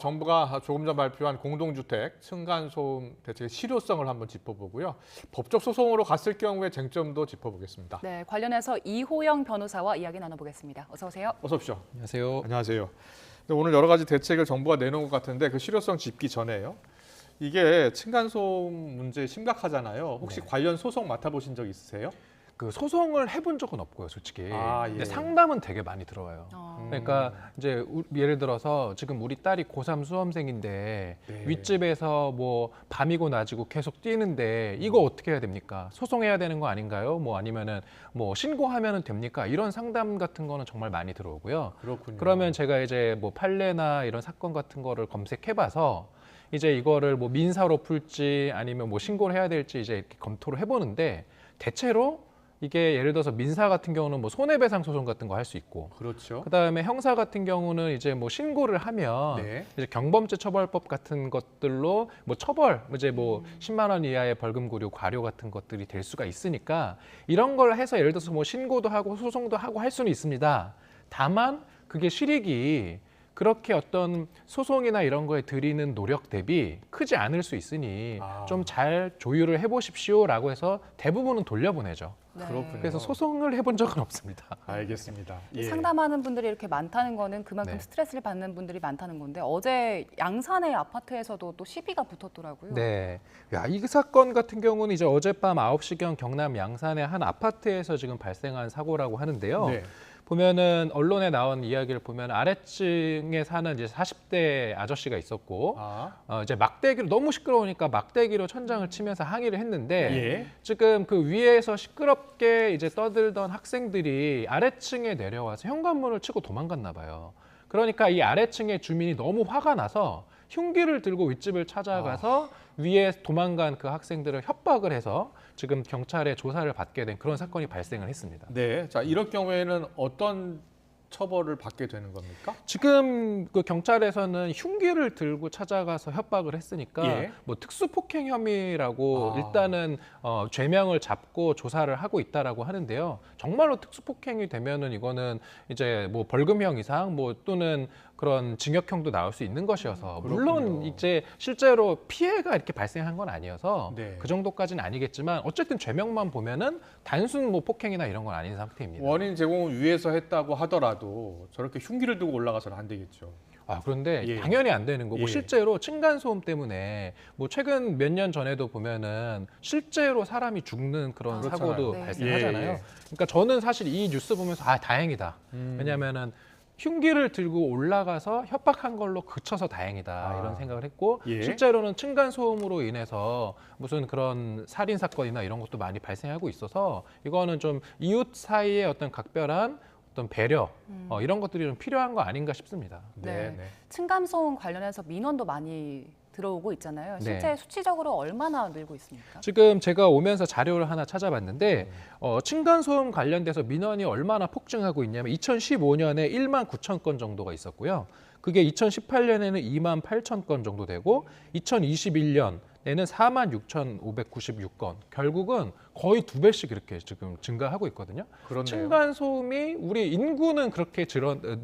정부가 조금 전 발표한 공동주택 층간소음 대책의 실효성을 한번 짚어보고요. 법적 소송으로 갔을 경우의 쟁점도 짚어보겠습니다. 네, 관련해서 이호영 변호사와 이야기 나눠보겠습니다. 어서 오세요. 어서 오십시오. 안녕하세요. 안녕하세요. 오늘 여러 가지 대책을 정부가 내놓은 것 같은데 그 실효성 짚기 전에요. 이게 층간소음 문제 심각하잖아요. 혹시 관련 소송 맡아보신 적 있으세요? 그 소송을 해본 적은 없고요, 솔직히. 아, 예. 근데 상담은 되게 많이 들어와요. 그러니까 이제 예를 들어서 지금 우리 딸이 고3 수험생인데 네. 윗집에서 뭐 밤이고 낮이고 계속 뛰는데 이거 어떻게 해야 됩니까? 소송해야 되는 거 아닌가요? 뭐 아니면은 뭐 신고하면은 됩니까? 이런 상담 같은 거는 정말 많이 들어오고요. 그렇군요. 그러면 제가 이제 뭐 판례나 이런 사건 같은 거를 검색해봐서 이제 이거를 뭐 민사로 풀지 아니면 뭐 신고를 해야 될지 이제 이렇게 검토를 해보는데 대체로 이게 예를 들어서 민사 같은 경우는 뭐 손해배상 소송 같은 거 할 수 있고, 그렇죠. 그다음에 형사 같은 경우는 이제 뭐 신고를 하면 네. 이제 경범죄 처벌법 같은 것들로 뭐 처벌 이제 뭐 10만 원 이하의 벌금구류 과료 같은 것들이 될 수가 있으니까 이런 걸 해서 예를 들어서 뭐 신고도 하고 소송도 하고 할 수는 있습니다. 다만 그게 실익이 그렇게 어떤 소송이나 이런 거에 들이는 노력 대비 크지 않을 수 있으니 좀 잘 조율을 해보십시오라고 해서 대부분은 돌려보내죠. 네. 그렇군요. 그래서 소송을 해본 적은 없습니다. 알겠습니다. 예. 상담하는 분들이 이렇게 많다는 거는 그만큼 네. 스트레스를 받는 분들이 많다는 건데 어제 양산의 아파트에서도 또 시비가 붙었더라고요. 네. 야, 이 사건 같은 경우는 이제 어젯밤 9시경 경남 양산의 한 아파트에서 지금 발생한 사고라고 하는데요. 네. 보면은 언론에 나온 이야기를 보면 아래층에 사는 이제 40대 아저씨가 있었고 이제 막대기로 너무 시끄러우니까 막대기로 천장을 치면서 항의를 했는데 예. 지금 그 위에서 시끄럽게 이제 떠들던 학생들이 아래층에 내려와서 현관문을 치고 도망갔나 봐요. 그러니까 이 아래층의 주민이 너무 화가 나서 흉기를 들고 윗집을 찾아가서 위에 도망간 그 학생들을 협박을 해서 지금 경찰에 조사를 받게 된 그런 사건이 발생을 했습니다. 네. 자, 이럴 경우에는 어떤 처벌을 받게 되는 겁니까? 지금 그 경찰에서는 흉기를 들고 찾아가서 협박을 했으니까 예. 뭐 특수폭행 혐의라고 아. 일단은 죄명을 잡고 조사를 하고 있다라고 하는데요. 정말로 특수폭행이 되면은 이거는 이제 뭐 벌금형 이상 뭐 또는 그런 징역형도 나올 수 있는 것이어서 물론 그렇군요. 이제 실제로 피해가 이렇게 발생한 건 아니어서 네. 그 정도까지는 아니겠지만 어쨌든 죄명만 보면은 단순 뭐 폭행이나 이런 건 아닌 상태입니다. 원인 제공을 위해서 했다고 하더라도 저렇게 흉기를 들고 올라가서는 안 되겠죠. 그런데 예. 당연히 안 되는 거고 예. 실제로 층간소음 때문에 뭐 최근 몇 년 전에도 보면은 실제로 사람이 죽는 그런 그렇잖아요. 사고도 네. 발생하잖아요. 예, 예. 그러니까 저는 사실 이 뉴스 보면서 다행이다. 왜냐하면은 흉기를 들고 올라가서 협박한 걸로 그쳐서 다행이다 이런 생각을 했고 예. 실제로는 층간소음으로 인해서 무슨 그런 살인 사건이나 이런 것도 많이 발생하고 있어서 이거는 좀 이웃 사이의 어떤 각별한 어떤 배려 이런 것들이 좀 필요한 거 아닌가 싶습니다. 네, 네. 네. 층간소음 관련해서 민원도 많이 들어오고 있잖아요. 실제 네. 수치적으로 얼마나 늘고 있습니까? 지금 제가 오면서 자료를 하나 찾아봤는데 층간소음 관련돼서 민원이 얼마나 폭증하고 있냐면 2015년에 1만 9천 건 정도가 있었고요. 그게 2018년에는 2만 8천 건 정도 되고 2021년에는 4만 6,596건. 결국은 거의 2배씩 이렇게 지금 증가하고 있거든요. 그렇네요. 층간소음이 우리 인구는 그렇게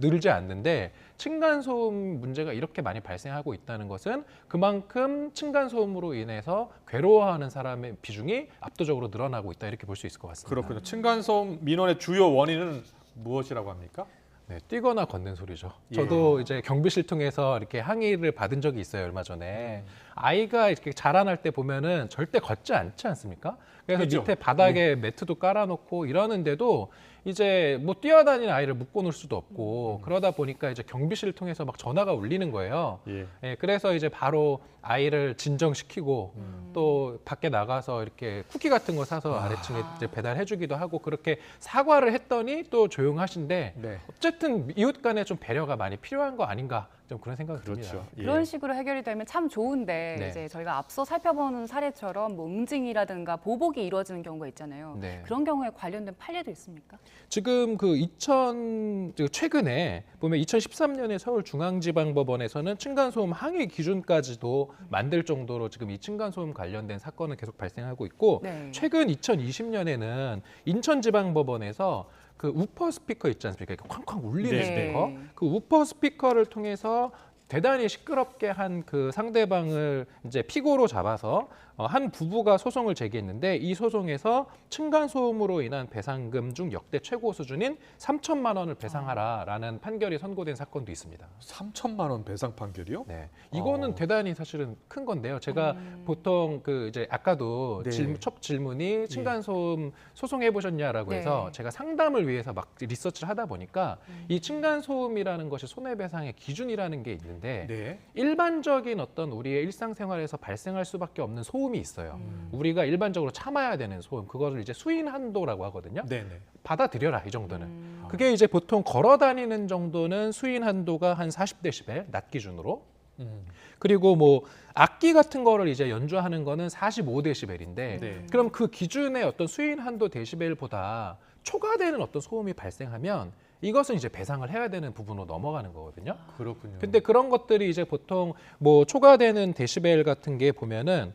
늘지 않는데 층간소음 문제가 이렇게 많이 발생하고 있다는 것은 그만큼 층간소음으로 인해서 괴로워하는 사람의 비중이 압도적으로 늘어나고 있다 이렇게 볼 수 있을 것 같습니다. 그렇군요. 층간소음 민원의 주요 원인은 무엇이라고 합니까? 네, 뛰거나 걷는 소리죠. 예. 저도 이제 경비실 통해서 이렇게 항의를 받은 적이 있어요, 얼마 전에. 아이가 이렇게 자라날 때 보면은 절대 걷지 않지 않습니까? 그래서 그렇죠. 밑에 바닥에 매트도 깔아놓고 이러는데도 이제 뭐 뛰어다니는 아이를 묶어놓을 수도 없고 그러다 보니까 이제 경비실을 통해서 막 전화가 울리는 거예요. 예. 예, 그래서 이제 바로 아이를 진정시키고 또 밖에 나가서 이렇게 쿠키 같은 거 사서 아래층에 이제 배달해주기도 하고 그렇게 사과를 했더니 또 조용하신데 네. 어쨌든 이웃 간에 좀 배려가 많이 필요한 거 아닌가 좀 그런 생각이 듭니다. 그렇죠. 예. 그런 식으로 해결이 되면 참 좋은데 네. 이제 저희가 앞서 살펴본 사례처럼 뭐 응징이라든가 보복이 이루어지는 경우가 있잖아요. 네. 그런 경우에 관련된 판례도 있습니까? 지금 그 최근에 보면 2013년에 서울중앙지방법원에서는 층간소음 항의 기준까지도 만들 정도로 지금 이 층간소음 관련된 사건은 계속 발생하고 있고 네. 최근 2020년에는 인천지방법원에서 그 우퍼 스피커 있지 않습니까? 이렇게 쾅쾅 울리는 네. 스피커. 네. 그 우퍼 스피커를 통해서 대단히 시끄럽게 한 그 상대방을 이제 피고로 잡아서 한 부부가 소송을 제기했는데 이 소송에서 층간 소음으로 인한 배상금 중 역대 최고 수준인 3천만 원을 배상하라라는 판결이 선고된 사건도 있습니다. 3천만 원 배상 판결이요? 네, 이거는 대단히 사실은 큰 건데요. 제가 보통 그 이제 아까도 네. 첫 질문이 층간 소음 소송해 보셨냐라고 네. 해서 제가 상담을 위해서 막 리서치를 하다 보니까 이 층간 소음이라는 것이 손해배상의 기준이라는 게 있는데 네. 일반적인 어떤 우리의 일상생활에서 발생할 수밖에 없는 소음이 있어요. 우리가 일반적으로 참아야 되는 소음, 그거를 이제 수인 한도라고 하거든요. 네네. 받아들여라 이 정도는. 그게 이제 보통 걸어 다니는 정도는 수인 한도가 한 40데시벨 낮 기준으로. 그리고 뭐 악기 같은 거를 이제 연주하는 거는 45데시벨인데 네. 그럼 그 기준의 어떤 수인 한도 데시벨보다 초과되는 어떤 소음이 발생하면 이것은 이제 배상을 해야 되는 부분으로 넘어가는 거거든요. 그렇군요. 근데 그런 것들이 이제 보통 뭐 초과되는 데시벨 같은 게 보면은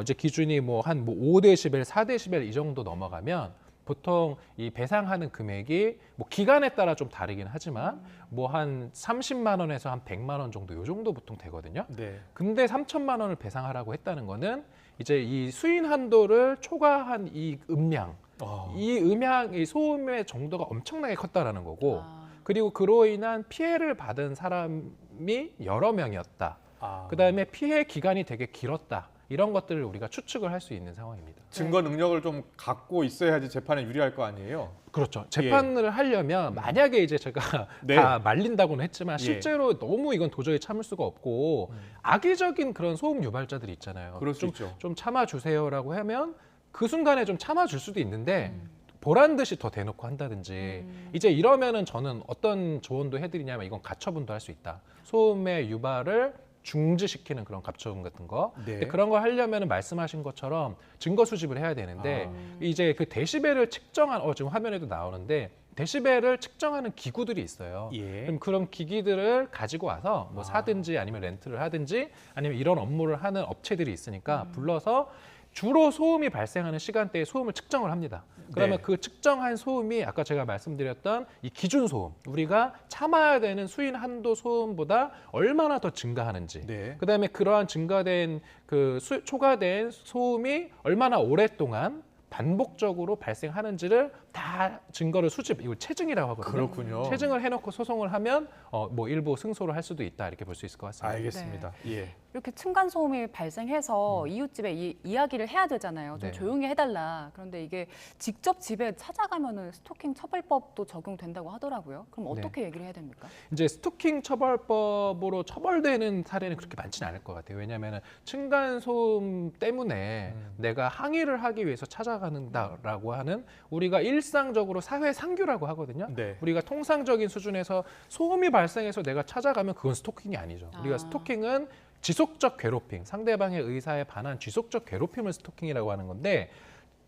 이제 기준이 뭐 한 뭐 5데시벨, 4데시벨 이 정도 넘어가면 보통 이 배상하는 금액이 뭐 기간에 따라 좀 다르긴 하지만 뭐 한 30만 원에서 한 100만 원 정도 요 정도 보통 되거든요. 네. 근데 3천만 원을 배상하라고 했다는 거는 이제 이 수인 한도를 초과한 이 음량, 이 음향, 이 소음의 정도가 엄청나게 컸다라는 거고 그리고 그로 인한 피해를 받은 사람이 여러 명이었다. 그다음에 피해 기간이 되게 길었다. 이런 것들을 우리가 추측을 할 수 있는 상황입니다. 증거 능력을 좀 갖고 있어야지 재판에 유리할 거 아니에요? 그렇죠. 재판을 하려면 만약에 이제 제가 네. 다 말린다고는 했지만 예. 실제로 너무 이건 도저히 참을 수가 없고 악의적인 그런 소음 유발자들이 있잖아요. 그럴 수 있죠. 좀 참아주세요라고 하면 그 순간에 좀 참아줄 수도 있는데 보란 듯이 더 대놓고 한다든지 이제 이러면은 저는 어떤 조언도 해드리냐면 이건 가처분도 할 수 있다. 소음의 유발을 중지시키는 그런 가처분 같은 거. 네. 근데 그런 걸 하려면 말씀하신 것처럼 증거 수집을 해야 되는데 이제 그 데시벨을 측정한 지금 화면에도 나오는데 데시벨을 측정하는 기구들이 있어요. 예. 그럼 그런 기기들을 가지고 와서 뭐 사든지 아니면 렌트를 하든지 아니면 이런 업무를 하는 업체들이 있으니까 불러서 주로 소음이 발생하는 시간대에 소음을 측정을 합니다. 그러면 네. 그 측정한 소음이 아까 제가 말씀드렸던 이 기준 소음, 우리가 참아야 되는 수인 한도 소음보다 얼마나 더 증가하는지, 네. 그다음에 그러한 증가된 그 초과된 소음이 얼마나 오랫동안 반복적으로 발생하는지를 다 증거를 수집, 이걸 체증이라고 하거든요. 그렇군요. 체증을 해놓고 소송을 하면 뭐 일부 승소를 할 수도 있다 이렇게 볼 수 있을 것 같습니다. 알겠습니다. 예. 이렇게 층간 소음이 발생해서 이웃집에 이야기를 해야 되잖아요. 좀 네. 조용히 해달라. 그런데 이게 직접 집에 찾아가면은 스토킹 처벌법도 적용된다고 하더라고요. 그럼 어떻게 얘기를 해야 됩니까? 이제 스토킹 처벌법으로 처벌되는 사례는 그렇게 많지는 않을 것 같아요. 왜냐하면 층간 소음 때문에 내가 항의를 하기 위해서 찾아가는다라고 하는 우리가 일상적으로 사회 상규라고 하거든요. 네. 우리가 통상적인 수준에서 소음이 발생해서 내가 찾아가면 그건 스토킹이 아니죠. 우리가 스토킹은 지속적 괴롭힘, 상대방의 의사에 반한 지속적 괴롭힘을 스토킹이라고 하는 건데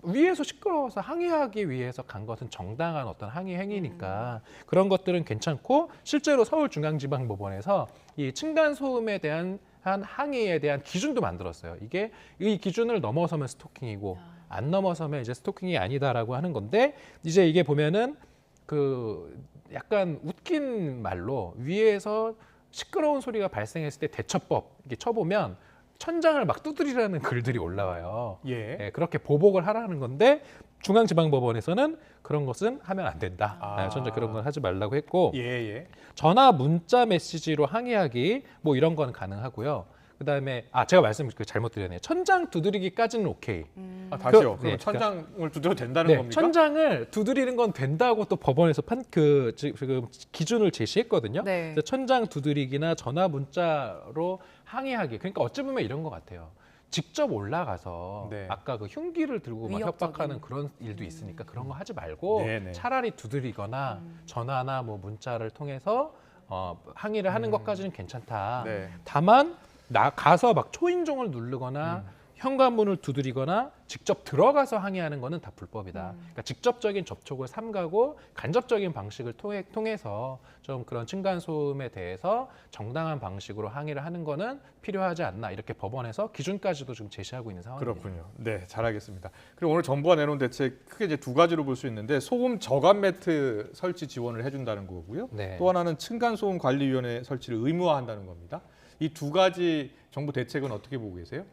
위에서 시끄러워서 항의하기 위해서 간 것은 정당한 어떤 항의 행위니까 그런 것들은 괜찮고 실제로 서울중앙지방법원에서 이 층간 소음에 대한 한 항의에 대한 기준도 만들었어요. 이게 이 기준을 넘어서면 스토킹이고 안 넘어서면 이제 스토킹이 아니다라고 하는 건데 이제 이게 보면은 그 약간 웃긴 말로 위에서 시끄러운 소리가 발생했을 때 대처법 이렇게 쳐보면 천장을 막 두드리라는 글들이 올라와요. 예. 예, 그렇게 보복을 하라는 건데 중앙지방법원에서는 그런 것은 하면 안 된다. 전혀 그런 건 하지 말라고 했고 예, 예. 전화, 문자, 메시지로 항의하기 뭐 이런 건 가능하고요. 그다음에 제가 말씀 잘못 드렸네요. 천장 두드리기까지는 오케이. 다시요. 그, 그럼 네, 천장을 두드려도 된다는 네, 겁니까? 천장을 두드리는 건 된다고 또 법원에서 지금 기준을 제시했거든요. 네. 그래서 천장 두드리기나 전화 문자로 항의하기. 그러니까 어찌 보면 이런 것 같아요. 직접 올라가서 네. 아까 그 흉기를 들고 막 위협적인. 협박하는 그런 일도 있으니까 그런 거 하지 말고 네네. 차라리 두드리거나 전화나 뭐 문자를 통해서 항의를 하는 것까지는 괜찮다. 네. 다만 가서 막 초인종을 누르거나 현관문을 두드리거나 직접 들어가서 항의하는 거는 다 불법이다. 그러니까 직접적인 접촉을 삼가고 간접적인 방식을 통해서 좀 그런 층간소음에 대해서 정당한 방식으로 항의를 하는 거는 필요하지 않나 이렇게 법원에서 기준까지도 좀 제시하고 있는 상황입니다. 그렇군요. 네, 잘 알겠습니다. 그리고 오늘 정부가 내놓은 대책 크게 이제 두 가지로 볼 수 있는데 소음 저감 매트 설치 지원을 해준다는 거고요. 네. 또 하나는 층간소음 관리위원회 설치를 의무화한다는 겁니다. 이 두 가지 정부 대책은 어떻게 보고 계세요?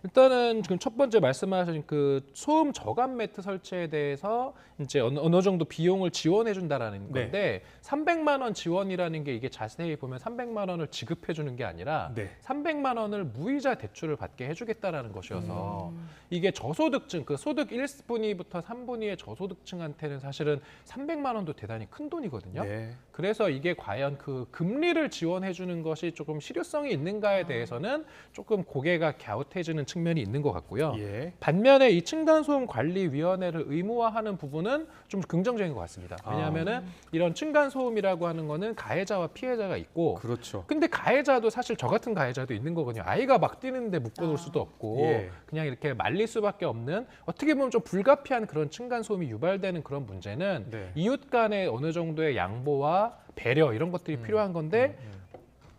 일단은 지금 첫 번째 말씀하신 그 소음 저감 매트 설치에 대해서 이제 어느 정도 비용을 지원해 준다라는 네. 건데 300만 원 지원이라는 게 이게 자세히 보면 300만 원을 지급해 주는 게 아니라 네. 300만 원을 무이자 대출을 받게 해주겠다라는 것이어서 이게 저소득층 그 소득 1분위부터 3분위의 저소득층한테는 사실은 300만 원도 대단히 큰 돈이거든요. 네. 그래서 이게 과연 그 금리를 지원해 주는 것이 조금 실효성이 있는가에 대해서는 조금 고개가 갸웃해지는 측면이 있는 것 같고요. 예. 반면에 이 층간소음 관리위원회를 의무화하는 부분은 좀 긍정적인 것 같습니다. 왜냐하면은 이런 층간소음이라고 하는 거는 가해자와 피해자가 있고, 그렇죠. 근데 가해자도 사실 저 같은 가해자도 있는 거거든요. 아이가 막 뛰는데 묶어놓을 수도 없고, 예. 그냥 이렇게 말릴 수밖에 없는 어떻게 보면 좀 불가피한 그런 층간소음이 유발되는 그런 문제는 네. 이웃 간의 어느 정도의 양보와 배려 이런 것들이 필요한 건데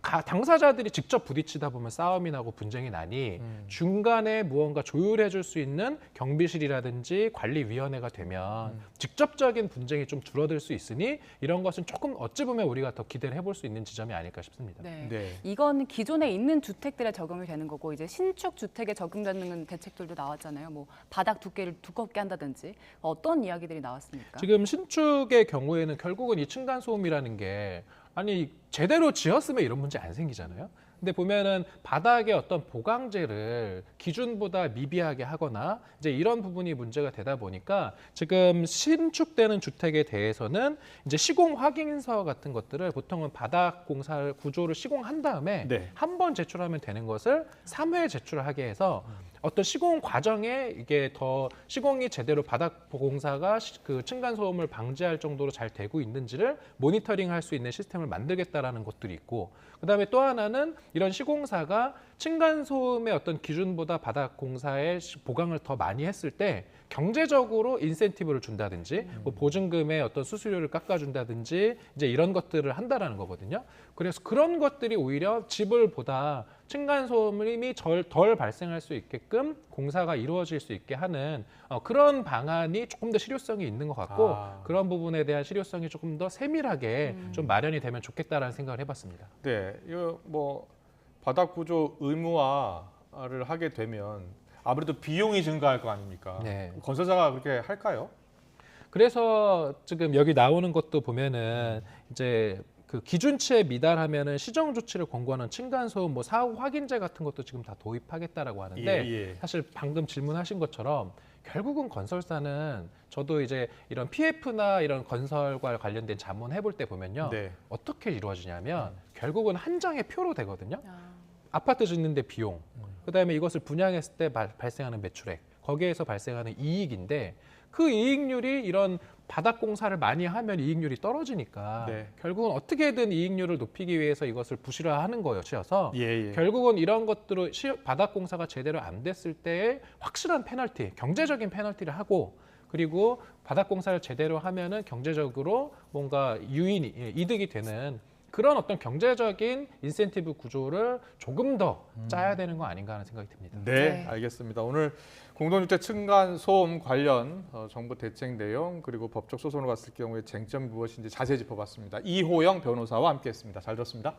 당사자들이 직접 부딪히다 보면 싸움이 나고 분쟁이 나니 중간에 무언가 조율해 줄 수 있는 경비실이라든지 관리위원회가 되면 직접적인 분쟁이 좀 줄어들 수 있으니 이런 것은 조금 어찌 보면 우리가 더 기대를 해볼 수 있는 지점이 아닐까 싶습니다. 네. 네. 이건 기존에 있는 주택들에 적용이 되는 거고 이제 신축 주택에 적용되는 대책들도 나왔잖아요. 뭐 바닥 두께를 두껍게 한다든지 어떤 이야기들이 나왔습니까? 지금 신축의 경우에는 결국은 이 층간소음이라는 게 아니 제대로 지었으면 이런 문제 안 생기잖아요. 근데 보면은 바닥에 어떤 보강재를 기준보다 미비하게 하거나 이제 이런 부분이 문제가 되다 보니까 지금 신축되는 주택에 대해서는 이제 시공 확인서 같은 것들을 보통은 바닥 공사 구조를 시공한 다음에 네. 한 번 제출하면 되는 것을 3회 제출하게 해서 어떤 시공 과정에 이게 더 시공이 제대로 바닥 공사가 그 층간 소음을 방지할 정도로 잘 되고 있는지를 모니터링할 수 있는 시스템을 만들겠다라는 것들이 있고, 그다음에 또 하나는 이런 시공사가 층간 소음의 어떤 기준보다 바닥 공사의 보강을 더 많이 했을 때 경제적으로 인센티브를 준다든지 뭐 보증금의 어떤 수수료를 깎아준다든지 이제 이런 것들을 한다라는 거거든요. 그래서 그런 것들이 오히려 집을 보다 층간 소음이 덜 발생할 수 있게끔 공사가 이루어질 수 있게 하는 그런 방안이 조금 더 실효성이 있는 것 같고 그런 부분에 대한 실효성이 조금 더 세밀하게 좀 마련이 되면 좋겠다라는 생각을 해봤습니다. 네. 이거 뭐 바닥 구조 의무화를 하게 되면 아무래도 비용이 증가할 거 아닙니까? 네. 건설사가 그렇게 할까요? 그래서 지금 여기 나오는 것도 보면은 이제 그 기준치에 미달하면은 시정 조치를 권고하는 층간소음 뭐 사후 확인제 같은 것도 지금 다 도입하겠다라고 하는데 예. 사실 방금 질문하신 것처럼 결국은 건설사는 저도 이제 이런 PF나 이런 건설과 관련된 자문 해볼 때 보면요. 네. 어떻게 이루어지냐면 결국은 한 장의 표로 되거든요. 아파트 짓는데 비용, 그다음에 이것을 분양했을 때 발생하는 매출액, 거기에서 발생하는 이익인데 그 이익률이 이런 바닥 공사를 많이 하면 이익률이 떨어지니까 네. 결국은 어떻게든 이익률을 높이기 위해서 이것을 부실화하는 것이어서 예. 결국은 이런 것들을 바닥 공사가 제대로 안 됐을 때의 확실한 페널티, 경제적인 페널티를 하고 그리고 바닥 공사를 제대로 하면은 경제적으로 뭔가 이득이 되는 그런 어떤 경제적인 인센티브 구조를 조금 더 짜야 되는 거 아닌가 하는 생각이 듭니다. 네, 알겠습니다. 오늘 공동주택 층간 소음 관련 정부 대책 내용 그리고 법적 소송으로 갔을 경우에 쟁점이 무엇인지 자세히 짚어봤습니다. 이호영 변호사와 함께했습니다. 잘 들었습니다.